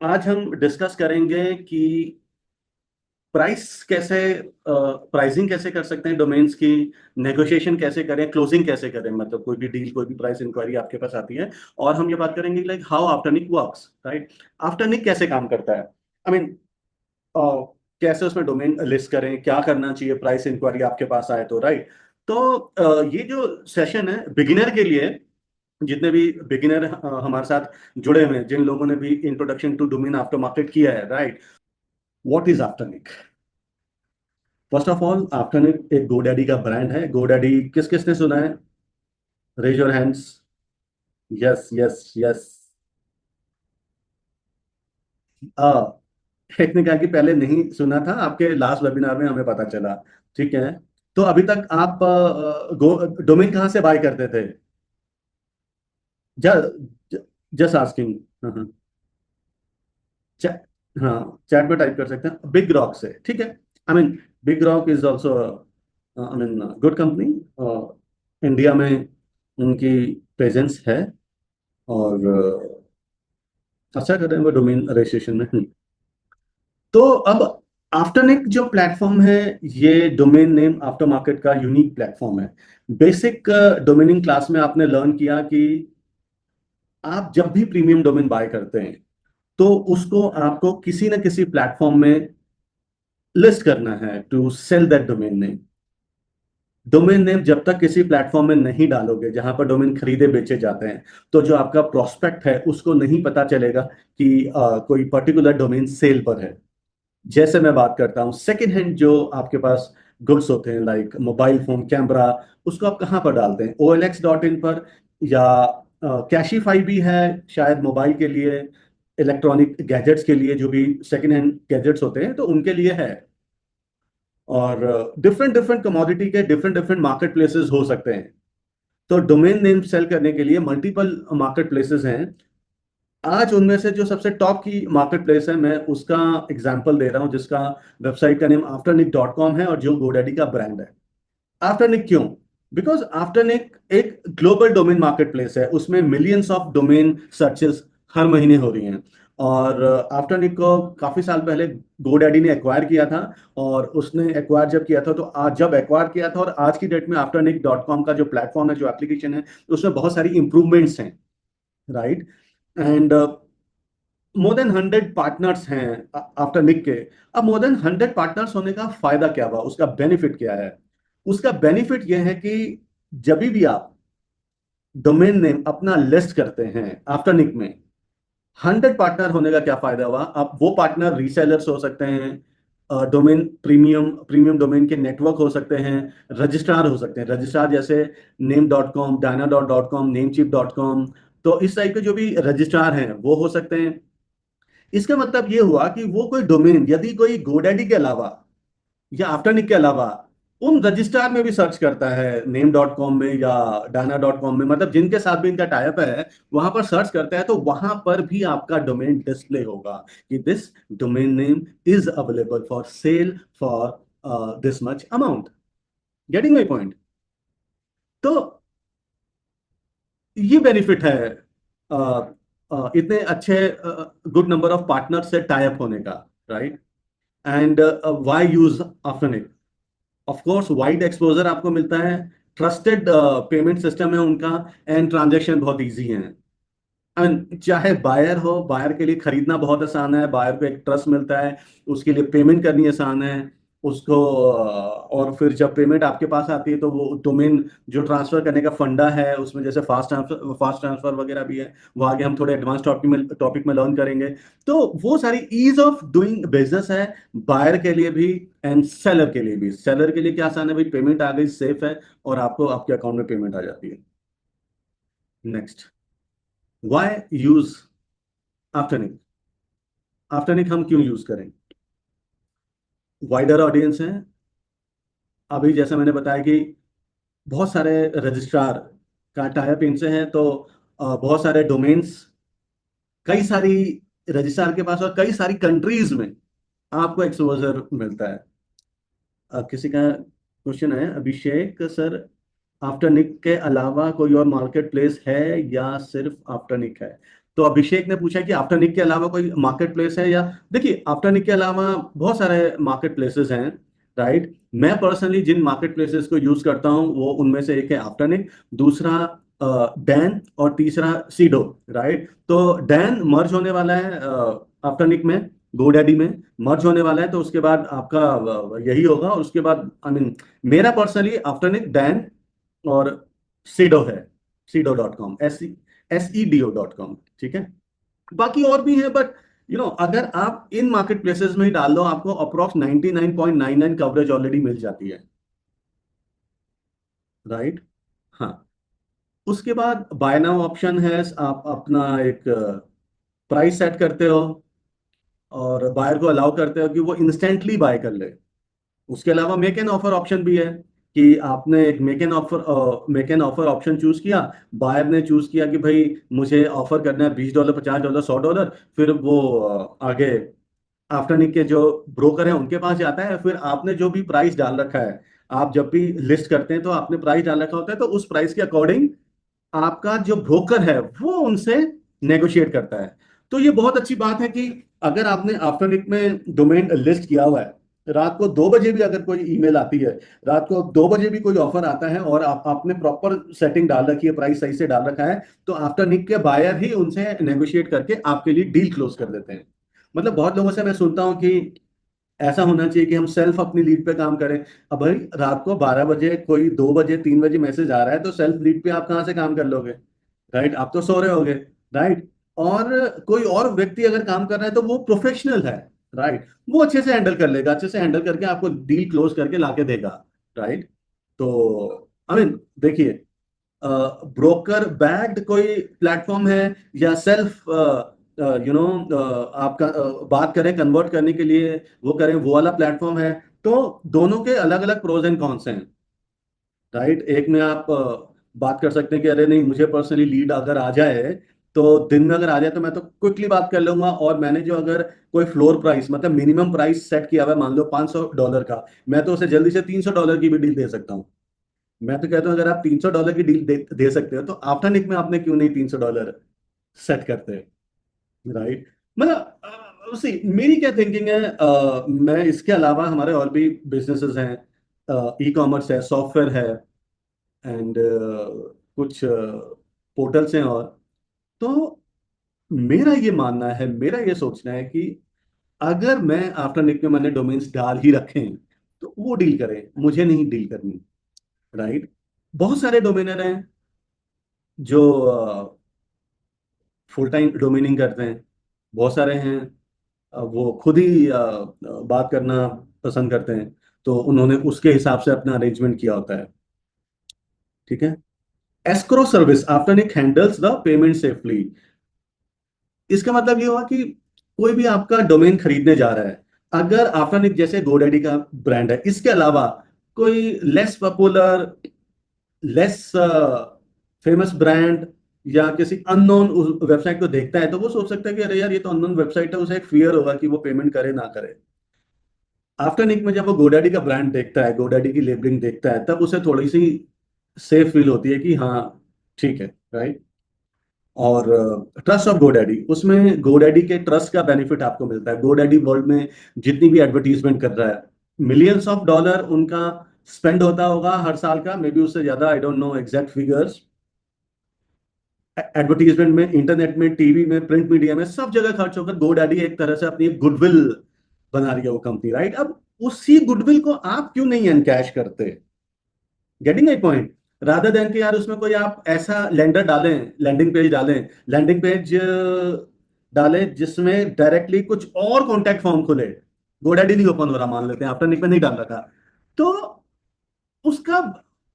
आज हम डिस्कस करेंगे कि प्राइसिंग कैसे कर सकते हैं डोमेन्स की। नेगोशिएशन कैसे करें, क्लोजिंग कैसे करें, मतलब कोई भी डील, कोई भी प्राइस इंक्वायरी आपके पास आती है। और हम ये बात करेंगे like how Afternic works, right. आफ्टरनिक कैसे काम करता है, आई मीन कैसे उसमें डोमेन लिस्ट करें, क्या करना चाहिए प्राइस इंक्वायरी आपके पास आए तो, राइट। तो ये जो सेशन है बिगिनर के लिए, जितने भी बिगिनर हमारे साथ जुड़े हुए हैं, जिन लोगों ने भी introduction to domain after market किया है, right. What is Afternic? First of all, Afternic एक गोडैडी का ब्रांड है। गोडैडी किस किसने सुना है? Raise your hands. Yes yes yes. Technique की पहले नहीं सुना था, आपके लास्ट वेबिनार में हमें पता चला। ठीक है। तो अभी तक आप डोमेन कहाँ से बाय करते थे? Just asking. हाँ। चा- हाँ, चैट में टाइप कर सकते हैं बिग रॉक से, ठीक है। I mean, big rock is also, I mean, good company. India में उनकी प्रेजेंस है, और अच्छा कर रहे हैं वो डोमेन रजिस्ट्रेशन में। तो अब आफ्टरनिक जो प्लेटफॉर्म है, ये डोमेन नेम आफ्टर मार्केट का यूनिक प्लेटफॉर्म है। बेसिक डोमेनिंग क्लास में आपने लर्न किया कि आप जब भी प्रीमियम डोमेन बाय करते हैं, तो उसको आपको किसी न किसी प्लेटफॉर्म में लिस्ट करना है to sell that domain name. Domain name जब तक किसी प्लेटफॉर्म में नहीं डालोगे जहां पर डोमेन खरीदे बेचे जाते हैं, तो जो आपका प्रोस्पेक्ट है उसको नहीं पता चलेगा कि कोई पर्टिकुलर डोमेन सेल पर है। जैसे मैं बात करता हूँ सेकंड हैंड जो आपके पास गुड्स होते हैं, लाइक मोबाइल फोन कैमरा, उसको आप कहाँ पर डालते हैं? OLX.in पर, या कैशीफाई भी है शायद मोबाइल के लिए, इलेक्ट्रॉनिक गैजेट्स के लिए, जो भी सेकंड हैंड गैजेट्स होते हैं तो उनके लिए है। और डिफरेंट डिफरेंट कमोडिटी के डिफरेंट डिफरेंट मार्केट प्लेसेस हो सकते हैं। तो डोमेन नेम सेल करने के लिए मल्टीपल मार्केट प्लेसेस हैं। आज उनमें से जो सबसे टॉप की मार्केट प्लेस है, मैं उसका एग्जांपल दे रहा हूं, जिसका वेबसाइट का नेम आफ्टरनिक.com है और जो गोडैडी का ब्रांड है। आफ्टरनिक क्यों? बिकॉज आफ्टरनिक एक ग्लोबल डोमेन मार्केट प्लेस है, उसमें मिलियंस ऑफ डोमेन सर्चेस हर महीने हो रही हैं। और आफ्टरनिक को काफी साल पहले गोडैडी ने एक्वायर किया था। और उसने एक्वायर जब किया था, तो आज जब एक्वायर किया था, और आज की डेट में आफ्टरनिक.com का जो प्लेटफॉर्म है, जो एप्लीकेशन है, उसमें बहुत सारी इंप्रूवमेंट्स हैं, right. And more than 100 partners हैं आफ्टर निक के। अब मोर देन 100 पार्टनर्स होने का फायदा क्या हुआ, उसका बेनिफिट क्या है? उसका बेनिफिट यह है कि जब भी आप डोमेन नेम अपना लिस्ट करते हैं आफ्टर निक में, 100 पार्टनर होने का क्या फायदा हुआ? आप वो पार्टनर रीसेलर्स हो सकते हैं, डोमेन प्रीमियम प्रीमियम डोमेन के नेटवर्क हो सकते हैं, रजिस्ट्रार हो सकते हैं, रजिस्ट्रार जैसे नेम.com, डायना.com, नेमचीप.com। तो इस टाइप के जो भी रजिस्ट्रार हैं वो हो सकते हैं। इसका मतलब ये हुआ कि वो कोई डोमेन यदि कोई गोडैडी के अलावा या आफ्टरनिक के अलावा उन रजिस्ट्रार में भी सर्च करता है, नेम.com में या डायना.com में, मतलब जिनके साथ भी इनका टाइप है, वहां पर सर्च करता है, तो वहां पर भी आपका डोमेन डिस्प्ले होगा कि this domain name is available for sale for this much amount. Getting my point? तो ये बेनिफिट है अ, इतने अच्छे गुड नंबर ऑफ पार्टनर से टाइप होने का, right. And why use Afternic? Of course wide exposure आपको मिलता है, ट्रस्टेड पेमेंट सिस्टम है उनका, एंड ट्रांजैक्शन बहुत इजी है। एंड चाहे बायर हो, बायर के लिए खरीदना बहुत आसान है, बायर को एक ट्रस्ट मिलता है, उसके लिए पेमेंट करनी आसान है उसको। और फिर जब पेमेंट आपके पास आती है, तो वो डोमेन जो ट्रांसफर करने का फंडा है, उसमें जैसे फास्ट ट्रांसफर वगैरह भी है, वो आगे हम थोड़े एडवांस टॉपिक में लर्न करेंगे। तो वो सारी ईज ऑफ डूइंग बिजनेस है, बायर के लिए भी एंड सेलर के लिए भी। सेलर के लिए क्या आसान है भाई, पेमेंट आ गई, सेफ है, और आपको आपके अकाउंट में पेमेंट आ जाती है। Next, why use Afternic? Afternic हम क्यों यूज करें? वाइडर ऑडियंस है। अभी जैसे मैंने बताया कि बहुत सारे रजिस्ट्रार का टाइप इनसे है, तो बहुत सारे डोमेन्स, कई सारी रजिस्ट्रार के पास, और कई सारी कंट्रीज में आपको एक्सपोजर मिलता है। किसी का क्वेश्चन है, अभिषेक सर, आफ्टरनिक के अलावा कोई और मार्केट प्लेस है या सिर्फ आफ्टरनिक है? तो अभिषेक ने पूछा कि आफ्टर निक के अलावा कोई मार्केट प्लेस है या, देखिए आफ्टर निक के अलावा बहुत सारे मार्केट प्लेसेस हैं, राइट। मैं पर्सनली जिन मार्केट प्लेसेस को यूज करता हूँ वो उनमें से एक है आफ्टर निक, दूसरा डैन, और तीसरा सीडो, राइट। तो डैन मर्ज होने वाला है आफ्टर निक में, गोडैडी में मर्ज होने वाला है, तो उसके बाद आपका यही होगा, और उसके बाद आई मीन मेरा पर्सनली आफ्टर निक डैन और सीडो है, सीडो.com, SEDO.com, ठीक है। बाकी और भी है, बट अगर आप इन मार्केट प्लेसेस में ही डाल दो, आपको अप्रोक्स 99.99 कवरेज ऑलरेडी मिल जाती है, राइट। हाँ, उसके बाद बाय नाउ ऑप्शन है, आप अपना एक प्राइस सेट करते हो और बायर को अलाउ करते हो कि वो इंस्टेंटली बाय कर ले। उसके अलावा मेक एन ऑफर ऑप्शन भी है, कि आपने एक make an offer option choose किया, बायर ने चूज किया कि भाई मुझे ऑफर करना है $20, $50, $100, फिर वो आगे आफ्टरनिक के जो ब्रोकर हैं उनके पास जाता है, फिर आपने जो भी प्राइस डाल रखा है, आप जब भी लिस्ट करते हैं तो आपने प्राइस डाल रखा होता है, तो उस प्राइस के अकॉर्डिंग आपका जो ब्रोकर है वो उनसे नेगोशिएट करता है। तो ये बहुत अच्छी बात है कि अगर आपने आफ्टरनिक में डोमेन लिस्ट किया हुआ है, रात को 2 बजे भी अगर कोई ईमेल आती है, रात को 2 बजे भी कोई ऑफर आता है, और आपने प्रॉपर सेटिंग डाल रखी है, प्राइस सही से डाल रखा है, तो आफ्टरनिक के बायर ही उनसे नेगोशिएट करके आपके लिए डील क्लोज कर देते हैं। मतलब बहुत लोगों से मैं सुनता हूँ कि ऐसा होना चाहिए कि हम सेल्फ अपनी लीड पे काम करें। अब भाई रात को 12 बजे, कोई 2 बजे, 3 बजे मैसेज आ रहा है, तो सेल्फ लीड पे आप कहाँ से काम कर लोगे, राइट। आप तो सो रहे होगे, राइट। और कोई और व्यक्ति अगर काम कर रहा है तो वो प्रोफेशनल है, राइट। वो अच्छे से हैंडल कर लेगा, अच्छे से हैंडल करके आपको डील क्लोज करके लाके देगा, राइट। तो आई मीन देखिए, ब्रोकर बैक्ड कोई प्लेटफॉर्म है या सेल्फ आपका बात करें कन्वर्ट करने के लिए, वो करें वो वाला प्लेटफॉर्म है, तो दोनों के अलग अलग प्रोज एंड कॉन्स हैं, राइट। एक में आप बात कर सकते हैं कि अरे नहीं, मुझे पर्सनली लीड अगर आ जाए, तो दिन में अगर आ जाए तो मैं तो क्विकली बात कर लूंगा, और मैंने जो अगर कोई फ्लोर प्राइस मतलब मिनिमम प्राइस सेट किया हुआ है, मान लो $500 का, मैं तो उसे जल्दी से $300 की भी डील दे सकता हूँ। मैं तो कहता हूँ अगर आप $300 की डील दे सकते हो, तो आफ्टर निक में आपने क्यों नहीं $300 सेट करते, राइट। मतलब सी मेरी क्या थिंकिंग है, मैं इसके अलावा हमारे और भी बिजनेसेस हैं, ई कॉमर्स है, सॉफ्टवेयर है, एंड कुछ पोर्टल्स हैं, और तो मेरा ये मानना है, मेरा ये सोचना है कि अगर मैं आफ्टर निक में मैंने डोमेन्स डाल ही रखे हैं, तो वो डील करें, मुझे नहीं डील करनी, राइट। बहुत सारे डोमेनर हैं जो फुल टाइम डोमेनिंग करते हैं, बहुत सारे हैं वो खुद ही बात करना पसंद करते हैं, तो उन्होंने उसके हिसाब से अपना अरेंजमेंट किया होता है, ठीक है। Escrow service after it handles the payment safely. इसका मतलब ये हुआ कि कोई भी आपका डोमेन खरीदने जा रहा है, अगर आफ्टर इट जैसे गोडैडी का ब्रांड है, इसके अलावा कोई less popular, less famous brand या किसी अननोन वेबसाइट को देखता है, तो वो सोच सकता है कि अरे यार ये तो अननोन वेबसाइट है, उसे एक फियर होगा कि वो पेमेंट करे ना करे। आफ्टर निक में जब वो गोडैडी का ब्रांड देखता है, गोडैडी की लेबलिंग देखता है, तब उसे थोड़ी सी सेफ फील होती है कि हाँ ठीक है, राइट। और ट्रस्ट ऑफ गोडैडी, उसमें गोडैडी के ट्रस्ट का बेनिफिट आपको मिलता है। गोडैडी वर्ल्ड में जितनी भी एडवर्टीजमेंट कर रहा है, मिलियंस ऑफ डॉलर उनका स्पेंड होता होगा हर साल का, मे बी उससे ज्यादा, I don't know exact figures, advertisement में, इंटरनेट में, टीवी में, प्रिंट मीडिया में, सब जगह खर्च होकर गोडैडी एक तरह से अपनी गुडविल बना रही है वो कंपनी, राइट। अब उसी गुडविल को आप क्यों नहीं एनकैश करते, getting a point, rather than कि यार उसमें कोई आप ऐसा लेंडर डालें, लैंडिंग पेज डालें, लैंडिंग पेज डालें जिसमें डायरेक्टली कुछ और कॉन्टैक्ट फॉर्म खुले, गोडैडी नहीं ओपन हो रहा, मान लेते हैं आफ्टर निक में नहीं डाल रखा, तो उसका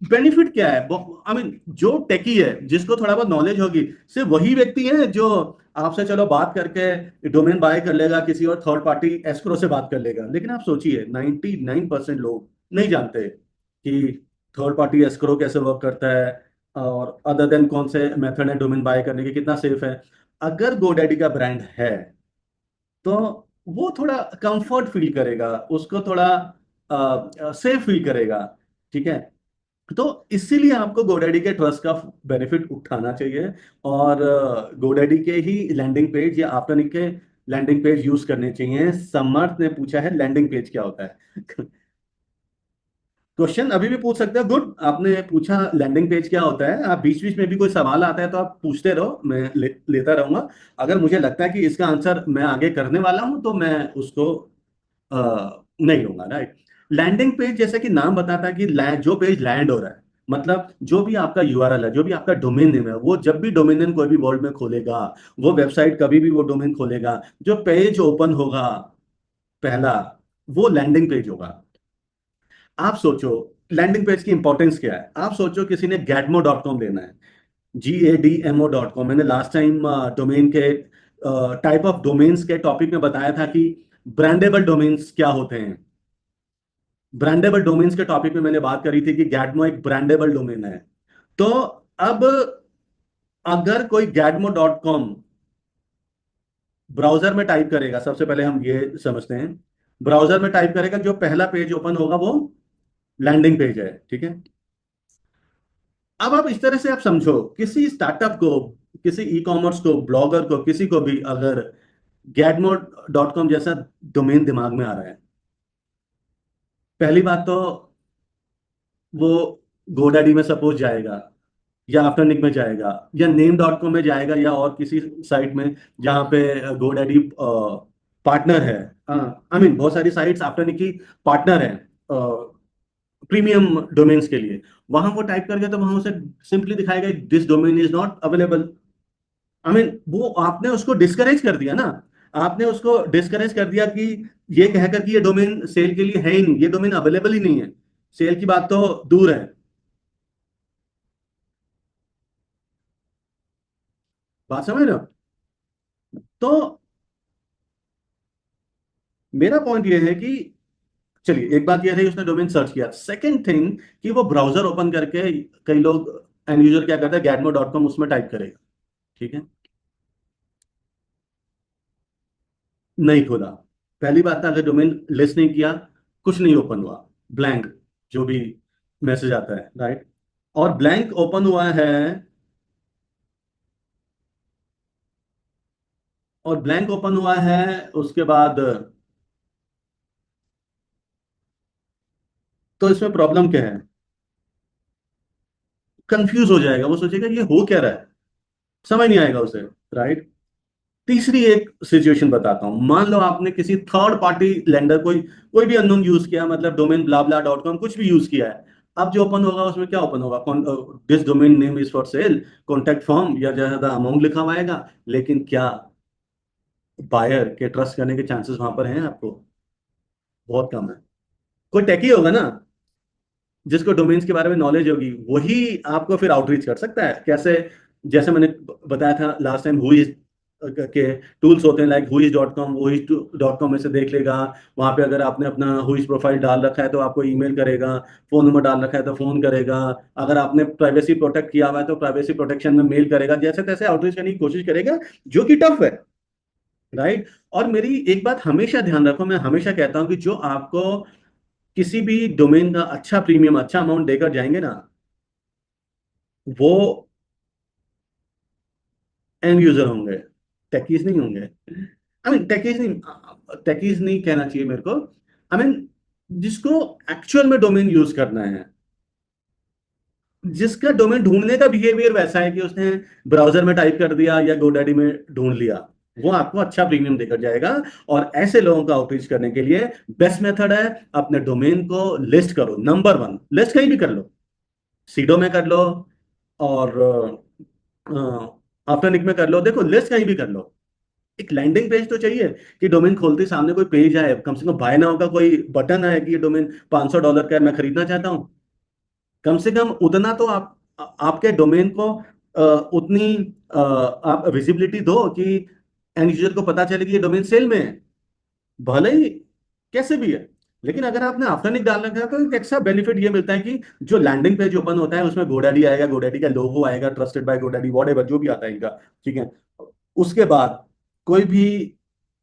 बेनिफिट क्या है। आई मीन जो टेकी है, जिसको थोड़ा बहुत नॉलेज होगी, सिर्फ वही व्यक्ति है जो आपसे चलो बात करके डोमेन बाय कर लेगा, किसी और थर्ड पार्टी एस्क्रो से बात कर लेगा। लेकिन आप सोचिए 99% लोग नहीं जानते कि थर्ड पार्टी एस्क्रो कैसे वर्क करता है, और अदर देन कौन से मेथड है डोमेन बाय करने के, कितना सेफ है। अगर गोडैडी का ब्रांड है, तो वो थोड़ा कंफर्ट फील करेगा, उसको थोड़ा सेफ फील करेगा, ठीक है। तो इसीलिए आपको गोडैडी के ट्रस्ट का बेनिफिट उठाना चाहिए, और गोडैडी के ही लैंडिंग पेज या आफ्टरनिक के लैंडिंग पेज यूज करने चाहिए। समर्थ ने पूछा है लैंडिंग पेज क्या होता है। क्वेश्चन अभी भी पूछ सकते हो, गुड, आपने पूछा लैंडिंग पेज क्या होता है। आप बीच बीच में भी कोई सवाल आता है तो आप पूछते रहो, मैं लेता रहूंगा। अगर मुझे लगता है कि इसका आंसर मैं आगे करने वाला हूं तो मैं उसको नहीं लूंगा, राइट। लैंडिंग पेज जैसे कि नाम बताता है कि जो पेज लैंड हो रहा है, मतलब जो भी आपका यूआरएल है, जो भी आपका डोमेन नेम है, वो जब भी डोमेन नेम कोई भी वर्ल्ड में खोलेगा, वो वेबसाइट कभी भी वो डोमेन खोलेगा, जो पेज ओपन होगा पहला, वो लैंडिंग पेज होगा। आप सोचो लैंडिंग पेज की इंपॉर्टेंस क्या है। आप सोचो किसी ने गेटमो.com लेना है, GADMO.com। मैंने लास्ट टाइम डोमेन के टाइप ऑफ डोमेन्स के टॉपिक में बताया था कि ब्रांडेबल डोमेन्स क्या होते हैं। ब्रांडेबल डोमेन्स के टॉपिक में मैंने बात करी थी कि गैटमो एक ब्रांडेबल डोमेन है। तो अब अगर कोई गैटमो.com ब्राउजर में टाइप करेगा, सबसे पहले हम ये समझते हैं, ब्राउजर में टाइप करेगा, जो पहला पेज ओपन होगा वो लैंडिंग पेज है, ठीक है। अब आप इस तरह से आप समझो, किसी स्टार्टअप को, किसी ई कॉमर्स को, ब्लॉगर को, किसी को भी अगर गैटमो.com जैसा डोमेन दिमाग में आ रहा है, पहली बात तो वो गोडैडी में सपोज जाएगा, या आफ्टरनिक में जाएगा, या नेम.com में जाएगा, या और किसी साइट में जहाँ पे गोडैडी पार्टनर है। आई मीन बहुत सारी साइट्स आफ्टरनिक की पार्टनर है प्रीमियम डोमेन्स के लिए। वहां वो टाइप करके तो वहां उसे सिंपली दिखाएगा this domain is not available. I mean वो आपने उसको डिस्करेज कर दिया ना, आपने उसको डिस्करेज कर दिया कि ये कहकर कि ये डोमेन सेल के लिए है ही नहीं, ये डोमेन अवेलेबल ही नहीं है, सेल की बात तो दूर है। बात समझ रहे हो? तो मेरा पॉइंट ये है कि चलिए, एक बात ये है उसने डोमेन सर्च किया, सेकंड थिंग कि वो ब्राउजर ओपन करके, कई लोग एंड यूजर क्या करता है, गैटमो.com उसमें टाइप करेगा, ठीक है, नहीं खोला। पहली बात था, अगर डोमेन लिस्ट नहीं किया, कुछ नहीं ओपन हुआ, ब्लैंक, जो भी मैसेज आता है, राइट। और ब्लैंक ओपन हुआ है, और ब्लैंक ओपन हुआ है, उसके बाद तो इसमें प्रॉब्लम क्या है, कंफ्यूज हो जाएगा, वो सोचेगा ये हो क्या रहा है, समझ नहीं आएगा उसे, राइट। तीसरी एक सिचुएशन बताता हूं, मान लो आपने किसी थर्ड पार्टी लेंडर, कोई कोई भी अननोन यूज किया, मतलब डोमेन blah.com कुछ भी यूज किया है। अब जो ओपन होगा उसमें क्या ओपन होगा, this domain name is for sale, contact form या ज्यादा अमाउंट लिखा हुआ आएगा, लेकिन क्या बायर के ट्रस्ट करने के चांसेस वहां पर हैं आपको? बहुत कम है। कोई टेकी होगा ना, जिसको डोमेन्स के बारे में नॉलेज होगी, वही आपको फिर आउटरीच कर सकता है। कैसे? जैसे मैंने बताया था लास्ट टाइम, हुई के टूल्स होते हैं, लाइक हुईज.com, हुईज.com में से देख लेगा। वहां पे अगर आपने अपना हुईज प्रोफाइल डाल रखा है तो आपको ईमेल करेगा, फोन नंबर डाल रखा है तो फोन करेगा, अगर आपने प्राइवेसी प्रोटेक्ट किया हुआ है तो प्राइवेसी प्रोटेक्शन में मेल करेगा, जैसे तैसे आउटरीच करने की कोशिश करेगा, जो कि टफ है, राइट। और मेरी एक बात हमेशा ध्यान रखो, मैं हमेशा कहता हूं कि जो आपको किसी भी डोमेन का अच्छा प्रीमियम, अच्छा अमाउंट देकर जाएंगे ना, वो एंड यूजर होंगे, टेकीज नहीं होंगे। आई मीन टेकीज नहीं कहना चाहिए मेरे को, आई मीन जिसको एक्चुअल में डोमेन यूज करना है, जिसका डोमेन ढूंढने का बिहेवियर वैसा है कि उसने ब्राउजर में टाइप कर दिया या गोडैडी में ढूंढ लिया, वो आपको अच्छा प्रीमियम देकर जाएगा। और ऐसे लोगों का आउटरीच करने के लिए बेस्ट मेथड है, अपने डोमेन को लिस्ट करो, नंबर वन, लिस्ट कहीं भी कर लो, सीडो में कर लो, और आफ्टरनिक में कर लो, देखो लिस्ट कहीं भी कर लो। एक लैंडिंग पेज तो चाहिए कि डोमेन खोलते ही सामने कोई पेज आए, कम से कम बाय नाउ का कोई बटन है कि ये डोमेन $500 का है, मैं खरीदना चाहता हूँ। कम से कम उतना तो आपके डोमेन को उतनी आप विजिबिलिटी दो कि एंड यूजर को पता चले कि ये डोमेन सेल में है, भले ही कैसे भी है। लेकिन अगर आपने आफ्टरनिक डाल रखा है तो एक एक्स्ट्रा बेनिफिट ये मिलता है कि जो लैंडिंग पेज ओपन होता है उसमें गोडैडी आएगा, गोडैडी का लोगो आएगा, ट्रस्टेड बाय गोडैडी, वॉट जो भी आता है इनका, ठीक है। उसके बाद कोई भी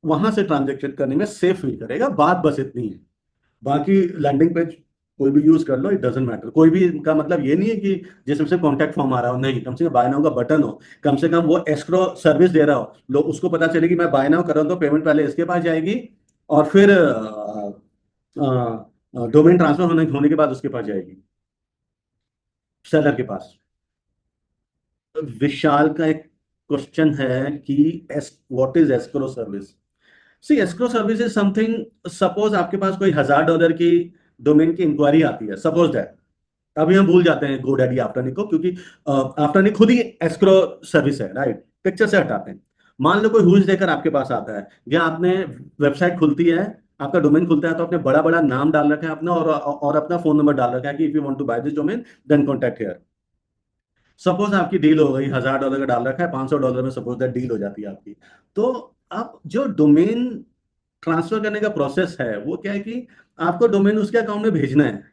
वहां से ट्रांजेक्शन करने में सेफ फील करेगा, बात बस इतनी है। बाकी लैंडिंग पेज कोई भी यूज कर लो, इट डजेंट मैटर। कोई भी का मतलब ये नहीं है कि जिसमें से कॉन्टैक्ट फॉर्म आ रहा हो, नहीं, कम से कम बाय नाउ का बटन हो, कम से कम वो एस्क्रो सर्विस दे रहा हो, लोग उसको पता चले कि मैं बाय नाउ कर रहा हूँ तो पेमेंट पहले इसके पास जाएगी, और फिर डोमेन ट्रांसफर होने होने के बाद उसके पास जाएगी, सेलर के पास। विशाल का एक क्वेश्चन है कि as what is escrow service. See, escrow service is something, suppose आपके पास कोई $1000 की डोमेन की इंक्वायरी आती है, सपोज दैट। अभी हम भूल जाते हैं गोडैडी आफ्टरनिक को, क्योंकि आफ्टरनिक खुद ही एस्क्रो सर्विस है, राइट? पिक्चर से हटाते हैं। मान लो कोई हुज देकर आपके पास आता है, या आपने वेबसाइट खुलती है, आपका डोमेन खुलता है, तो आपने बड़ा बड़ा नाम डाल रखा है अपना, और अपना फोन नंबर डाल रखा है कि if you want to buy this domain then contact here. Suppose आपकी डील हो गई, $1000 का डाल रखा है, $500 में सपोज दैट डील हो जाती है आपकी। तो आप जो डोमेन ट्रांसफर करने का प्रोसेस है वो क्या है कि आपको डोमेन उसके अकाउंट में भेजना है,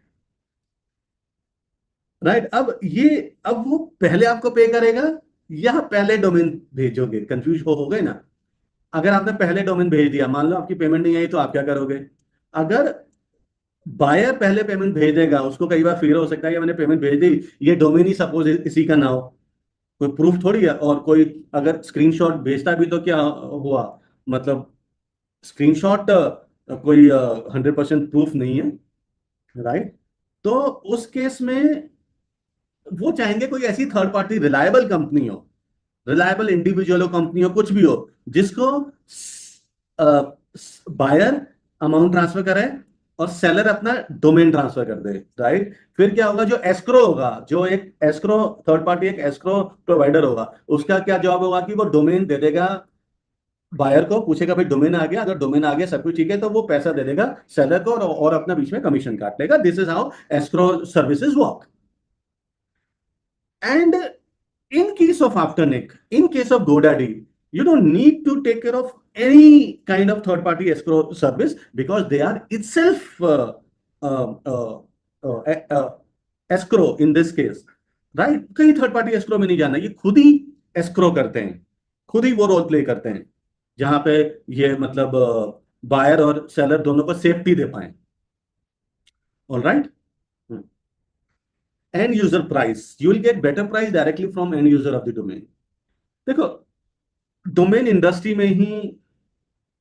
राइट? अब वो पहले आपको पे करेगा या पहले डोमेन भेजोगे? कंफ्यूज हो गए ना? अगर आपने पहले डोमेन भेज दिया, मान लो आपकी पेमेंट नहीं आई, तो आप क्या करोगे? अगर बायर पहले पेमेंट भेज देगा, उसको कई बार फिर हो सकता है कि मैंने पेमेंट भेज दी, ये डोमेन ही सपोज इसी का ना हो, कोई प्रूफ थोड़ी है। और कोई अगर स्क्रीनशॉट भेजता भी तो क्या हुआ, मतलब स्क्रीनशॉट कोई 100% प्रूफ नहीं है, राइट? तो उस केस में वो चाहेंगे कोई ऐसी थर्ड पार्टी रिलायबल कंपनी हो, रिलायबल इंडिविजुअल हो, कंपनी हो, कुछ भी हो, जिसको बायर अमाउंट ट्रांसफर करे और सेलर अपना डोमेन ट्रांसफर कर दे, राइट? फिर क्या होगा, जो एस्क्रो होगा, जो एक एस्क्रो थर्ड पार्टी, एक एस्क्रो प्रोवाइडर होगा, उसका क्या जॉब होगा कि वो डोमेन दे देगा बायर को, पूछेगा भाई डोमेन आ गया, अगर डोमेन आ गया सब कुछ ठीक है, तो वो पैसा दे देगा सेलर को, और अपना बीच में कमीशन काट लेगा। This is how escrow services work. And in case of Afternic, in case of GoDaddy, you don't need to take care of any kind of third-party escrow service, because they are itself uh, uh, uh, uh, escrow in this case, right? कहीं third party escrow में नहीं जाना, ये खुद ही escrow करते हैं, खुद ही वो रोल प्ले करते हैं, जहां पे ये मतलब बायर और सेलर दोनों को सेफ्टी दे पाए। All right? And user price, you will get better price directly from and user of the domain. देखो, डोमेन इंडस्ट्री में ही,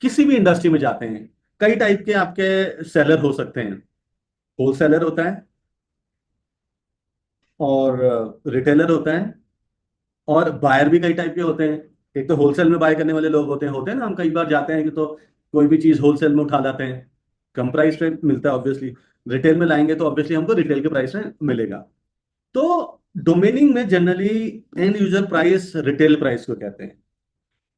किसी भी इंडस्ट्री में जाते हैं, कई टाइप के आपके सेलर हो सकते हैं। होलसेलर होता है, और रिटेलर होता है, और बायर भी कई टाइप के होते हैं। एक तो होलसेल में बाय करने वाले लोग होते हैं ना, हम कई बार जाते हैं कि तो कोई भी चीज होलसेल में उठा लाते हैं, कम प्राइस पे मिलता है ऑब्वियसली। रिटेल में लाएंगे तो ऑब्वियसली हमको रिटेल के प्राइस में मिलेगा। तो डोमेनिंग में generally and user price retail price को कहते हैं।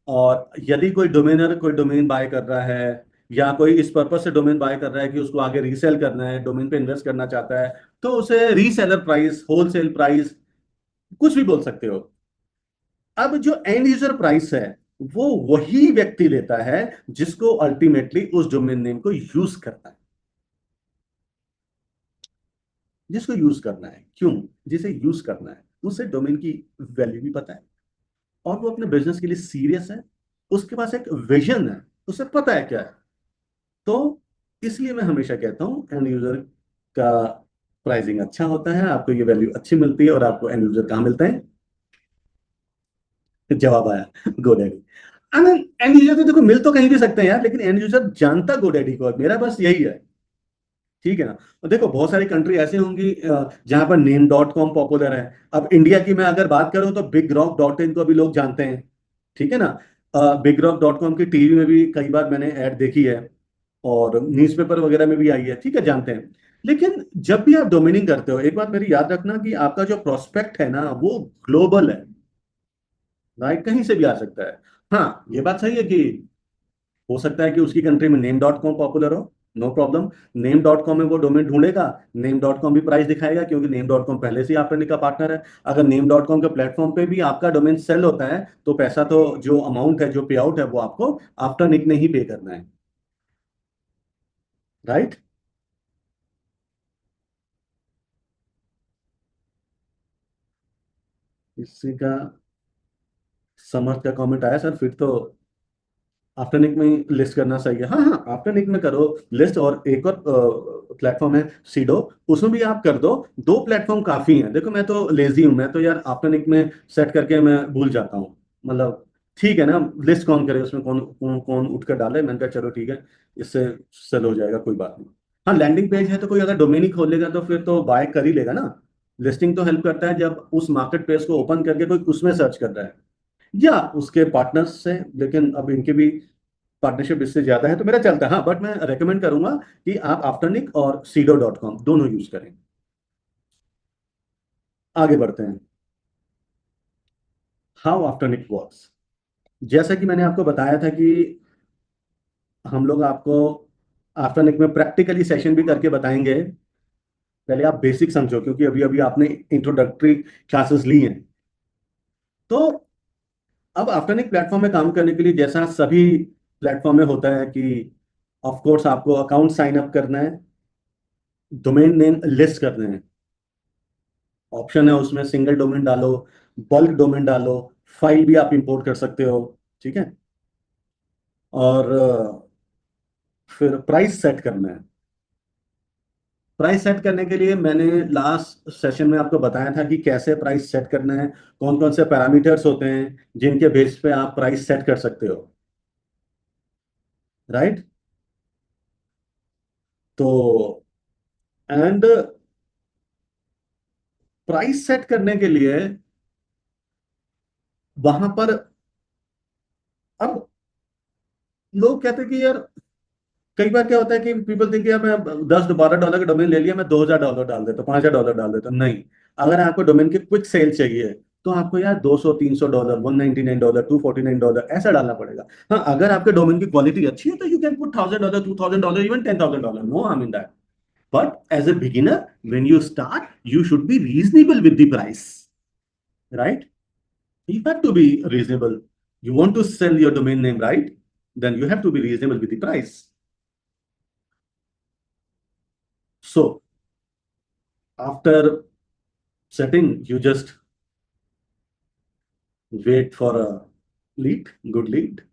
और यदि कोई डोमेनर कोई डोमेन बाय कर रहा है, या कोई इस पर्पज से डोमेन बाय कर रहा है कि उसको आगे रीसेल करना है, डोमेन पे इन्वेस्ट करना चाहता है, तो उसे रीसेलर प्राइस, होलसेल प्राइस, कुछ भी बोल सकते हो। अब जो एंड यूजर प्राइस है, वो वही व्यक्ति लेता है जिसको अल्टीमेटली उस डोमेन नेम को यूज करना है, जिसको यूज करना है। क्यों? जिसे यूज करना है उसे डोमेन की वैल्यू भी पता है, और वो अपने बिजनेस के लिए सीरियस है, उसके पास एक विजन है, उसे पता है क्या है। तो इसलिए मैं हमेशा कहता हूँ एंड यूजर का प्राइसिंग अच्छा होता है, आपको ये वैल्यू अच्छी मिलती है। और आपको एंड यूजर कहाँ मिलता है? जवाब आया, GoDaddy. I mean, and user तो देखो मिल तो कहीं भी सकते हैं यार, लेकिन एंड यूजर जानता गोडैडी को है, मेरा बस यही है। ठीक है ना? और देखो, बहुत सारी कंट्री ऐसे होंगी जहां पर नेम डॉट कॉम पॉपुलर है। अब इंडिया की मैं अगर बात करूं तो बिग रॉक डॉट इन को भी लोग जानते हैं, ठीक है ना? बिग रॉक डॉट कॉम की टीवी में भी कई बार मैंने ऐड देखी है, और न्यूज़पेपर वगैरह में भी आई है, ठीक है, जानते हैं। लेकिन जब भी आप डोमेनिंग करते हो, एक बात मेरी याद रखना कि आपका जो प्रोस्पेक्ट है ना, वो ग्लोबल है, राइट? कहीं से भी आ सकता है। हाँ, ये बात सही है कि हो सकता है कि उसकी कंट्री में नेम डॉट कॉम पॉपुलर हो, no problem. Name dot com में वो डोमेन ढूंढेगा, नेम डॉट कॉम भी प्राइस दिखाएगा, क्योंकि नेम डॉट कॉम पहले से ही आफ्टरनिक का पार्टनर है। अगर नेम डॉट कॉम के प्लेटफॉर्म पे भी आपका डोमेन सेल होता है, तो पैसा तो, जो अमाउंट है, जो पे आउट है, वो आपको आफ्टरनिक ने ही पे करना है, राइट? इसी का समर्थ का कमेंट आया सर, फिर तो आफ्टरनिक में ही लिस्ट करना सही है। हाँ हाँ, आफ्टरनिक में करो लिस्ट, और एक और प्लेटफॉर्म है सीडो, उसमें भी आप कर दो। दो प्लेटफॉर्म काफी हैं। देखो मैं तो लेजी हूँ, मैं तो यार आफ्टरनिक में सेट करके मैं भूल जाता हूँ। मतलब ठीक है ना, लिस्ट कौन करे उसमें, कौन कौन कौन उठ कर डाले, मैंने कहा चलो ठीक है, इससे सेल हो जाएगा, कोई बात नहीं। हाँ, लैंडिंग पेज है तो कोई अगर डोमेन ही खोलेगा तो फिर तो बाय कर ही लेगा ना। लिस्टिंग तो हेल्प करता है जब उस मार्केट प्लेस को ओपन करके कोई उसमें सर्च कर रहा है, या उसके पार्टनर्स से। लेकिन अब इनके भी पार्टनरशिप इससे ज्यादा है तो मेरा चलता है। हाँ, बट मैं रेकमेंड करूंगा कि आप आफ्टरनिक और सीडो.com दोनों यूज करें। आगे बढ़ते हैं। How Afternic works. जैसा कि मैंने आपको बताया था कि हम लोग आपको आफ्टरनिक में प्रैक्टिकली सेशन भी करके बताएंगे। पहले आप बेसिक समझो, क्योंकि अभी अभी आपने इंट्रोडक्टरी क्लासेस ली हैं। तो अब आफ्टरनिक प्लेटफॉर्म में काम करने के लिए, जैसा सभी प्लेटफॉर्म में होता है कि ऑफ कोर्स आपको अकाउंट साइन अप करना है, डोमेन नेम लिस्ट करने हैं। ऑप्शन है उसमें, सिंगल डोमेन डालो, बल्क डोमेन डालो, फाइल भी आप इंपोर्ट कर सकते हो। ठीक है। और फिर प्राइस सेट करना है। प्राइस सेट करने के लिए मैंने लास्ट सेशन में आपको बताया था कि कैसे प्राइस सेट करना है, कौन कौन से पैरामीटर्स होते हैं जिनके बेस पे आप प्राइस सेट कर सकते हो। राइट। तो एंड प्राइस सेट करने के लिए वहां पर, अब लोग कहते हैं कि यार, कई बार क्या होता है कि पीपल थिंक यार मैं 10-12 डॉलर का डोमेन ले लिया, मैं $2,000 डाल देता हूँ, $5,000 डाल देता हूँ। नहीं, अगर आपको डोमेन की क्विक सेल चाहिए तो आपको यार $200-300, $199, $249 ऐसा डालना पड़ेगा। हाँ, अगर आपके डोमेन की क्वालिटी अच्छी है तो you can put $1,000, $2,000, even $10,000, no harm in that. But as a beginner, when you start, you should be reasonable with the price, right? You have to be reasonable. You want to sell your domain name, right? Then you have to be reasonable with the price. So after setting, you just wait for a lead, good lead.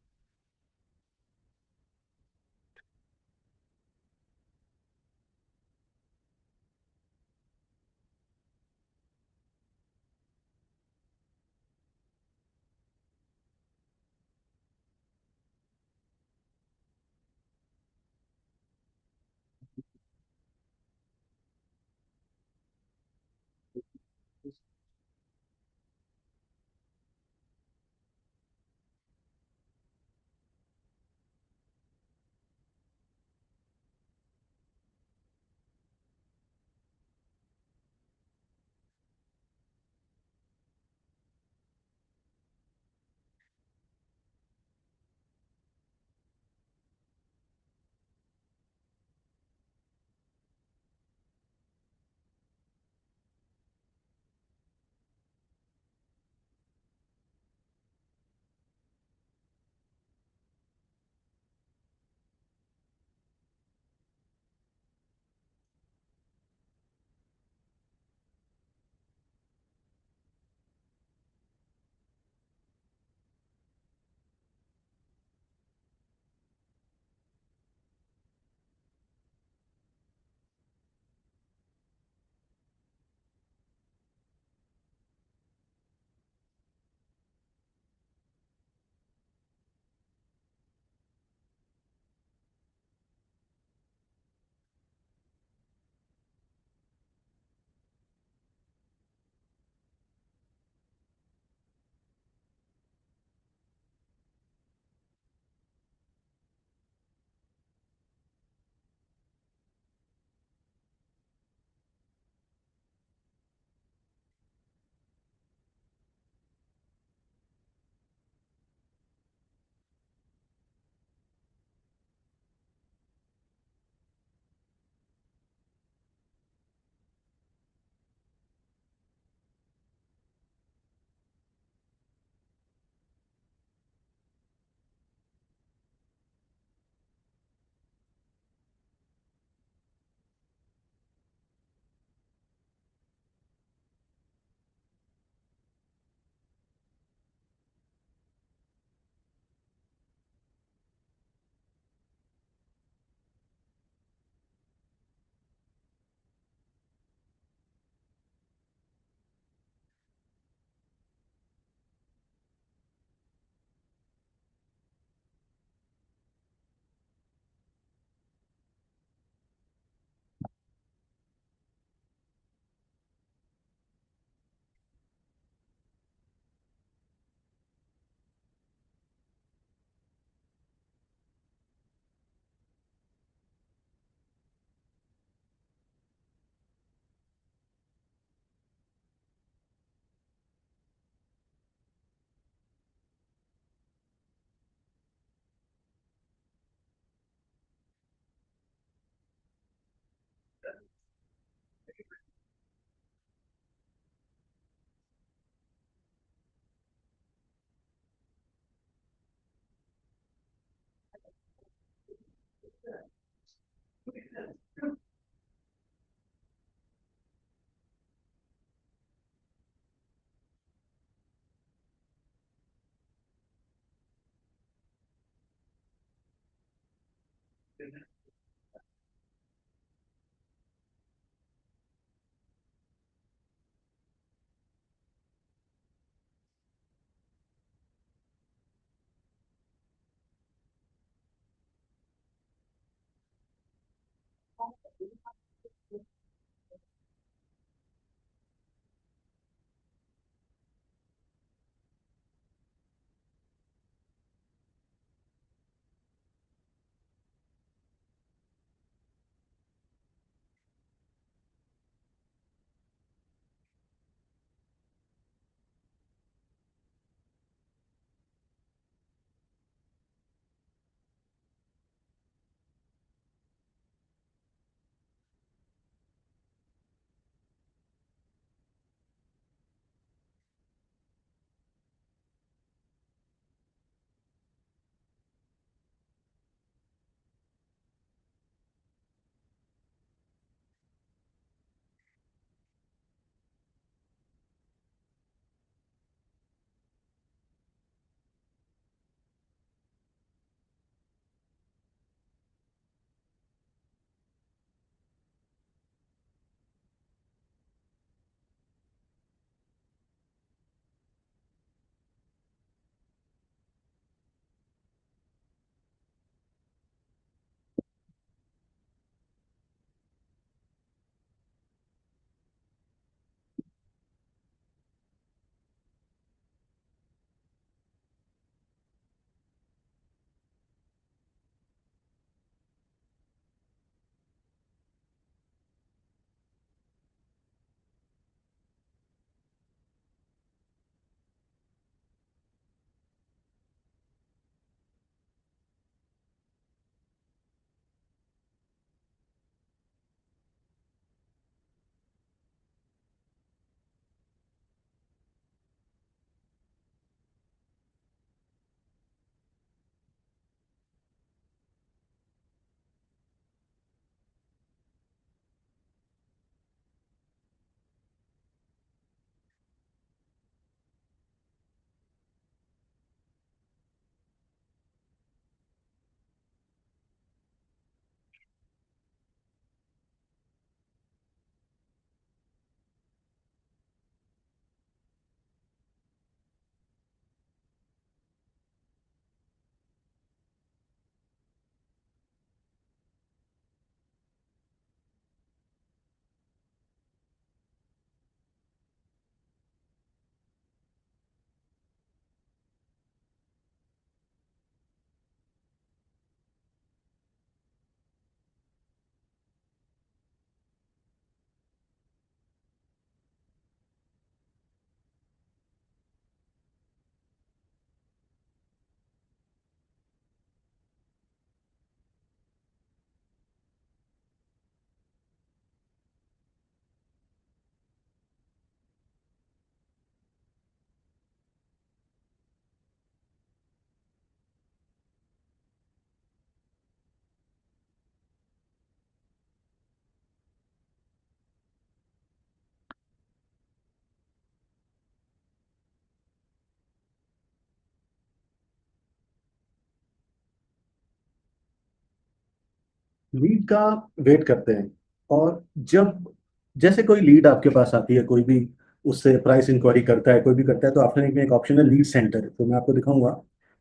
Lead का wait करते हैं, और जब जैसे कोई lead आपके पास आती है, कोई भी उससे प्राइस इंक्वायरी करता है, कोई भी करता है, तो आफ्टर में एक ऑप्शन है लीड सेंटर, तो मैं आपको दिखाऊंगा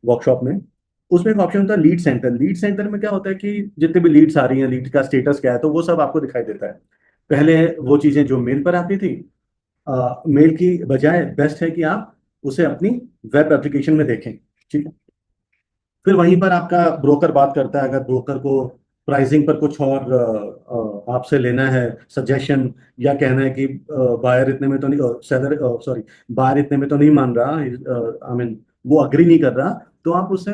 वर्कशॉप में। उसमें एक ऑप्शन होता है लीड सेंटर। लीड सेंटर में क्या होता है कि जितने भी लीड्स आ रही हैं, लीड का स्टेटस क्या है, तो वो सब आपको दिखाई देता है। पहले वो चीजें जो मेल पर आती थी, मेल की बजाय बेस्ट है कि आप उसे अपनी वेब एप्लीकेशन में देखें। ठीक है। फिर वहीं पर आपका ब्रोकर बात करता है, अगर ब्रोकर को प्राइसिंग पर कुछ और आपसे लेना है सजेशन, या कहना है कि बायर इतने में तो नहीं, सेलर सॉरी, बायर इतने में तो नहीं मान रहा, आई मीन वो अग्री नहीं कर रहा, तो आप उसे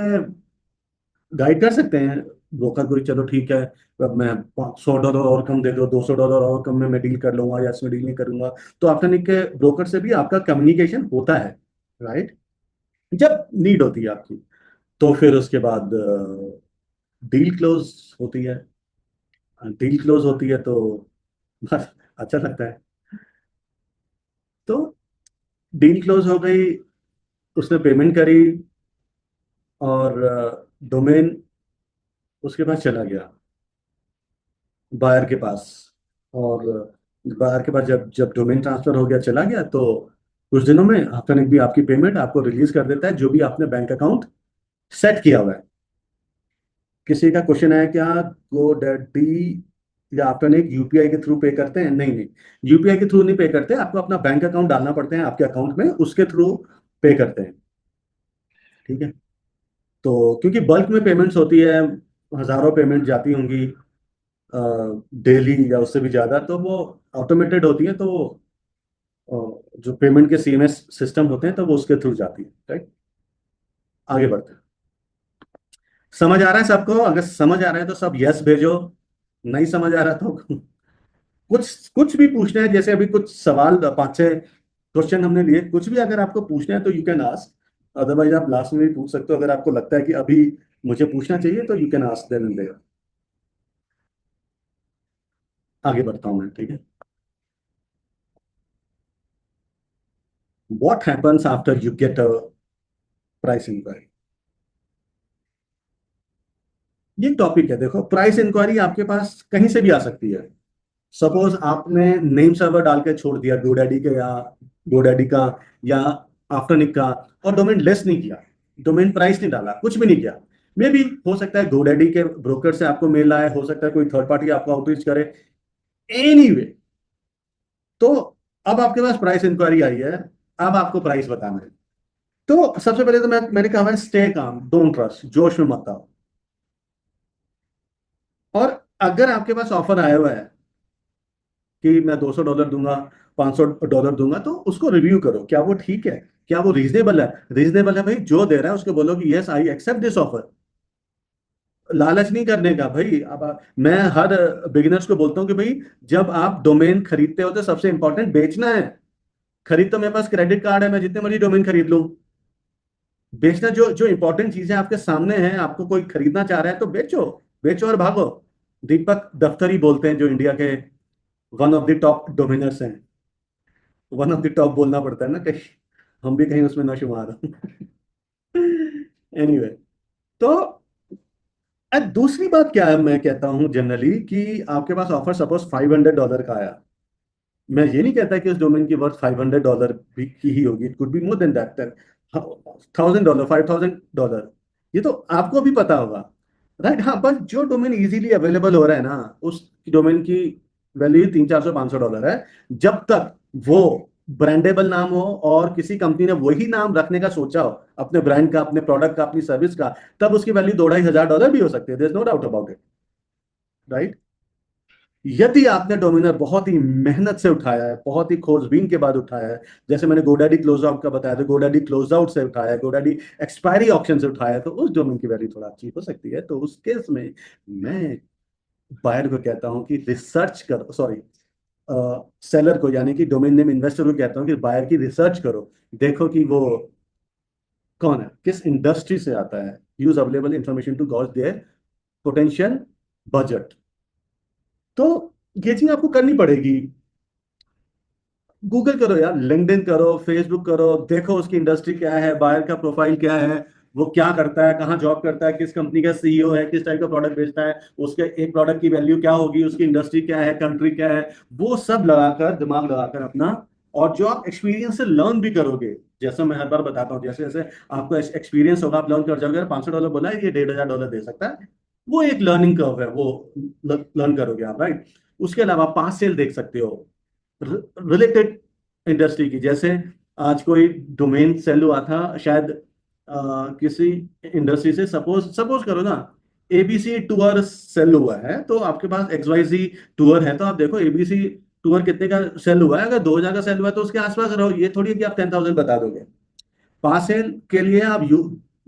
गाइड कर सकते हैं ब्रोकर को, चलो ठीक है, अब मैं $100 और कम दे दो, $200 और कम में मैं डील कर लूंगा, या इसमें डील नहीं करूंगा। तो आफ्टर के ब्रोकर से भी आपका कम्युनिकेशन होता है, राइट, जब नीड होती है आपकी। तो फिर उसके बाद डील क्लोज होती है। डील क्लोज होती है तो बस अच्छा लगता है। तो डील क्लोज हो गई, उसने पेमेंट करी, और डोमेन उसके पास चला गया। बायर के पास। और बायर के पास जब जब डोमेन ट्रांसफर हो गया, चला गया, तो कुछ दिनों में आफ्टरनिक भी आपकी पेमेंट आपको रिलीज कर देता है, जो भी आपने बैंक अकाउंट सेट किया हुआ है। किसी का क्वेश्चन है क्या, गोडैडी या आफ्टरनिक यूपीआई के थ्रू पे करते हैं? नहीं नहीं, यूपीआई के थ्रू नहीं पे करते, आपको अपना बैंक अकाउंट डालना पड़ते हैं आपके अकाउंट में, उसके थ्रू पे करते हैं। ठीक है। तो क्योंकि बल्क में पेमेंट्स होती है, हजारों पेमेंट जाती होंगी डेली या उससे भी ज्यादा, तो वो ऑटोमेटेड होती है, तो जो पेमेंट के सीएमएस सिस्टम होते हैं तो वो उसके थ्रू जाती है, राइट। आगे बढ़ते हैं। समझ आ रहा है सबको? अगर समझ आ रहा है तो सब यस भेजो, नहीं समझ आ रहा तो कुछ कुछ भी पूछना है, जैसे अभी कुछ सवाल, पांच छह क्वेश्चन हमने लिए, कुछ भी अगर आपको पूछना है तो यू कैन आस्क, अदरवाइज आप लास्ट में भी पूछ सकते हो, अगर आपको लगता है कि अभी मुझे पूछना चाहिए तो you can ask then there. आगे बढ़ता हूं मैं, ठीक है। What happens after you get a price enquiry? ये टॉपिक है, देखो, प्राइस इंक्वायरी आपके पास कहीं से भी आ सकती है। सपोज आपने नेम सर्वर डाल के छोड़ दिया गोडैडी के, या गोडैडी का, या आफ्टरनिक का, और डोमेन लेस नहीं किया, डोमेन प्राइस नहीं डाला, कुछ भी नहीं किया। मे भी हो सकता है गोडैडी के ब्रोकर से आपको मेल आए, हो सकता है कोई थर्ड पार्टी आपको आउटरीच करे, एनीवे। तो अब आपके पास प्राइस इंक्वायरी आई है, अब आपको प्राइस बताना है। तो सबसे पहले तो मैंने कहा है, स्टे काम, डोंट रश, जोश में मत आओ। और अगर आपके पास ऑफर आया हुआ है कि मैं $200 दूंगा, $500 दूंगा, तो उसको रिव्यू करो, क्या वो ठीक है, क्या वो रीजनेबल है? रीजनेबल है भाई, जो दे रहा है उसको बोलो कि yes I accept this offer. लालच नहीं करने का भाई। अब मैं हर बिगिनर्स को बोलता हूँ कि भाई, जब आप डोमेन खरीदते हो तो सबसे इंपॉर्टेंट बेचना है। खरीद तो मेरे पास क्रेडिट कार्ड है, मैं जितने मर्जी डोमेन खरीद लूं। बेचना, जो जो इंपॉर्टेंट चीजें आपके सामने हैं, आपको कोई खरीदना चाह रहा है तो बेचो, बेचो और भागो। दीपक दफ्तरी बोलते हैं, जो इंडिया के वन ऑफ द टॉप डोमिनर्स हैं। वन ऑफ द टॉप बोलना पड़ता है ना कहीं, हम भी कहीं उसमें ना शुमार। एनीवे, तो दूसरी बात क्या है, मैं कहता हूं जनरली कि आपके पास ऑफर सपोज $500 का आया। मैं ये नहीं कहता कि उस डोमेन की वर्थ $500 भी की ही होगी, it could be more than that, $1,000, $5,000, ये तो आपको भी पता होगा, राइट। हाँ, बस जो डोमेन इजीली अवेलेबल हो रहा है ना, उस डोमेन की वैल्यू 300, 400, $500 है। जब तक वो ब्रांडेबल नाम हो और किसी कंपनी ने वही नाम रखने का सोचा हो, अपने ब्रांड का, अपने प्रोडक्ट का, अपनी सर्विस का, तब उसकी वैल्यू 2-2,500 भी हो सकती है, there is no doubt about it, right. यदि आपने डोमिनर बहुत ही मेहनत से उठाया है, बहुत ही खोजबीन के बाद उठाया है, जैसे मैंने गोडैडी क्लोज आउट का बताया था, गोडैडी क्लोज आउट से उठाया है, गोडैडी एक्सपायरी ऑप्शन से उठाया है, तो उस डोमेन की वैल्यू थोड़ा अच्छी हो सकती है। तो उस केस में मैं बायर को कहता हूं कि रिसर्च करो, सॉरी, सेलर को, यानी कि डोमेन नेम इन्वेस्टर को कहता हूं कि बायर की रिसर्च करो, देखो कि वो कौन है, किस इंडस्ट्री से आता है। Use available information to gauge their potential budget. तो ये चीज आपको करनी पड़ेगी। गूगल करो यार, लिंक्डइन करो, फेसबुक करो, देखो उसकी इंडस्ट्री क्या है, बायर का प्रोफाइल क्या है, वो क्या करता है, कहाँ जॉब करता है, किस कंपनी का सीईओ है, किस टाइप का प्रोडक्ट बेचता है, उसके एक प्रोडक्ट की वैल्यू क्या होगी, उसकी इंडस्ट्री क्या है, कंट्री क्या है, वो सब लगाकर, दिमाग लगाकर अपना। और जो आप एक्सपीरियंस से लर्न भी करोगे, जैसे मैं हर बार बताता हूँ, जैसे जैसे आपको एक्सपीरियंस होगा, आप लर्न कर जाओगे। $500 बोला है, ये $1,500 दे सकता है, वो एक लर्निंग कर्व है, वो लर्न करोगे आप, राइट। उसके अलावा पास सेल देख सकते हो रिलेटेड इंडस्ट्री की। जैसे आज कोई डोमेन सेल हुआ था शायद किसी इंडस्ट्री से, सपोज सपोज करो ना, एबीसी टूर सेल हुआ है, तो आपके पास XYZ टूर है, तो आप देखो एबीसी टूर कितने का सेल हुआ है। अगर 2,000 का सेल हुआ है तो उसके आसपास रहो, ये थोड़ी है कि आप 10,000 बता दोगे। पासेल के लिए आप